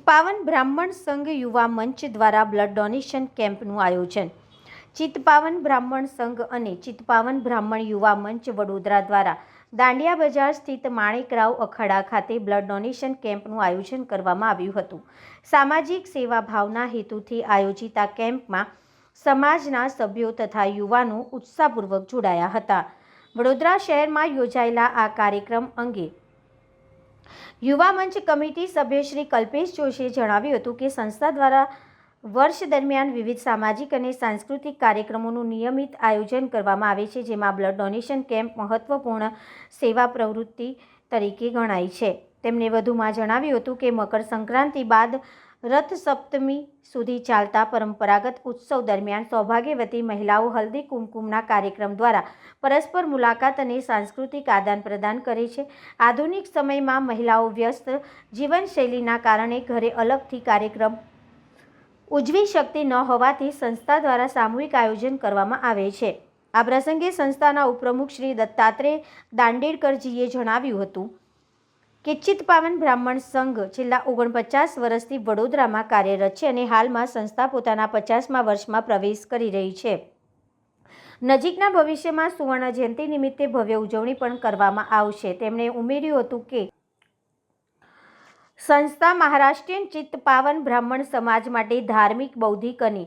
ચિત્પાવન બ્રાહ્મણ સંઘ યુવા મંચ દ્વારા બ્લડ ડોનેશન કેમ્પનું આયોજન. ચિત્પાવન બ્રાહ્મણ સંઘ અને ચિત્પાવન બ્રાહ્મણ યુવા મંચ વડોદરા દ્વારા દાંડિયા બજાર સ્થિત માણેકરાવ અખાડા ખાતે બ્લડ ડોનેશન કેમ્પનું આયોજન કરવામાં આવ્યું હતું. સામાજિક સેવા ભાવના હેતુથી આયોજિત આ કેમ્પમાં સમાજના સભ્યો તથા યુવાનો ઉત્સાહપૂર્વક જોડાયા હતા. વડોદરા શહેરમાં યોજાયેલા આ કાર્યક્રમ અંગે યુવા મંચ કમિટી સભ્ય શ્રી કલ્પેશ જોશીએ જણાવ્યું હતું કે સંસ્થા દ્વારા વર્ષ દરમિયાન વિવિધ સામાજિક અને સાંસ્કૃતિક કાર્યક્રમોનું નિયમિત આયોજન કરવામાં આવે છે, જેમાં બ્લડ ડોનેશન કેમ્પ મહત્વપૂર્ણ સેવા પ્રવૃત્તિ તરીકે ગણાય છે. તેમણે વધુમાં જણાવ્યું હતું કે મકર સંક્રાંતિ બાદ રથ સપ્તમી સુધી ચાલતા પરંપરાગત ઉત્સવ દરમિયાન સૌભાગ્યવતી મહિલાઓ હલ્દી કુમકુમના કાર્યક્રમ દ્વારા પરસ્પર મુલાકાત અને સાંસ્કૃતિક આદાન પ્રદાન કરે છે. આધુનિક સમયમાં મહિલાઓ વ્યસ્ત જીવનશૈલીના કારણે ઘરે અલગથી કાર્યક્રમ ઉજવી શકતી ન હોવાથી સંસ્થા દ્વારા સામૂહિક આયોજન કરવામાં આવે છે. આ પ્રસંગે સંસ્થાના ઉપપ્રમુખ શ્રી દત્તાત્રેય દાંડેડકરજીએ જણાવ્યું હતું કે ચિત્પાવન બ્રાહ્મણ સંઘ છેલ્લા 49 વર્ષથી વડોદરામાં કાર્યરત છે અને હાલમાં સંસ્થા પોતાના 50મા વર્ષમાં પ્રવેશ કરી રહી છે. નજીકના ભવિષ્યમાં સુવર્ણ જયંતિ નિમિત્તે ભવ્ય ઉજવણી પણ કરવામાં આવશે. તેમણે ઉમેર્યું હતું કે સંસ્થા મહારાષ્ટ્રીયન ચિત્પાવન બ્રાહ્મણ સમાજ માટે ધાર્મિક, બૌદ્ધિક અને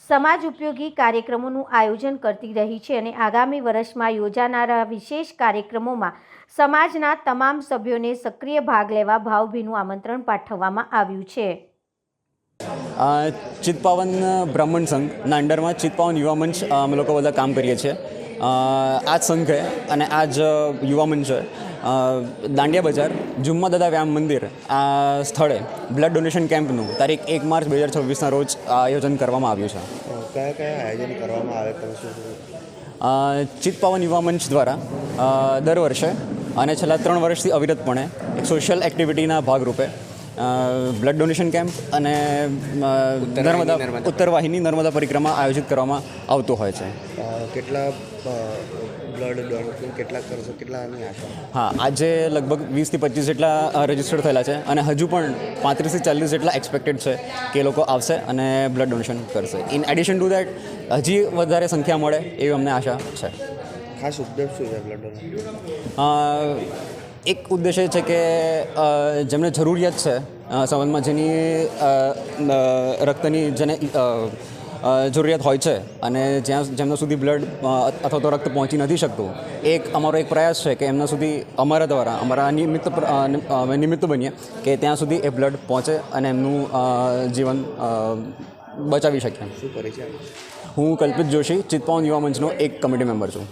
સમાજ ઉપયોગી કાર્યક્રમોનું આયોજન કરતી રહી છે અને આગામી વર્ષમાં યોજાનારા વિશેષ કાર્યક્રમોમાં સમાજના તમામ સભ્યોને સક્રિય ભાગ લેવા ભાવભીનું આમંત્રણ પાઠવવામાં આવ્યું છે. ચિત્પાવન બ્રાહ્મણ સંઘના અંડરમાં ચિત્પાવન યુવા મંચ અમે લોકો બધા કામ કરીએ છીએ. આ જ સંઘ છે અને આ જ યુવા મંચ છે. દાંડિયા બજાર જુમ્મા દાદા વ્યાયામ મંદિર આ સ્થળે બ્લડ ડોનેશન કેમ્પનું તારીખ 1 માર્ચ 2026ના રોજ આયોજન કરવામાં આવ્યું છે. કયા આયોજન કરવામાં આવે તમે ચિત્પાવન યુવા મંચ દ્વારા દર વર્ષે અને છેલ્લા 3 વર્ષથી અવિરતપણે એક સોશિયલ એક્ટિવિટીના ભાગરૂપે બ્લડ ડોનેશન કેમ્પ અને ઉત્તરવાહિની નર્મદા પરિક્રમા આયોજિત કરવામાં આવતું હોય છે. કેટલા બ્લડ ડોનેશન કેટલા કરશો, કેટલાની આશા? હા, આજે લગભગ 20 થી 25 જેટલા રજિસ્ટર્ડ થયેલા છે અને હજુ પણ 35 થી 40 જેટલા એક્સપેક્ટેડ છે કે એ લોકો આવશે અને બ્લડ ડોનેશન કરશે. ઇન એડિશન ટુ દેટ હજી વધારે સંખ્યા મળે એવી અમને આશા છે. ખાસ ઉદ્દેશ શું છે બ્લડ ડોનેશન? એક ઉદ્દેશ્ય છે કે જેમને જરૂરિયાત છે સંબંધમાં, જેની રક્તની જેને જરૂરિયાત હોય છે અને જેમના સુધી બ્લડ અથવા તો રક્ત પહોંચી નથી શકતું, અમારો એક પ્રયાસ છે કે એમના સુધી અમારા દ્વારા અમારા નિમિત્ત બનીએ કે ત્યાં સુધી એ બ્લડ પહોંચે અને એમનું જીવન બચાવી શકીએ. શું પરિચય? હું કલ્પિત જોશી, ચિત્પાવન યુવા મંચનો એક કમિટી મેમ્બર છું.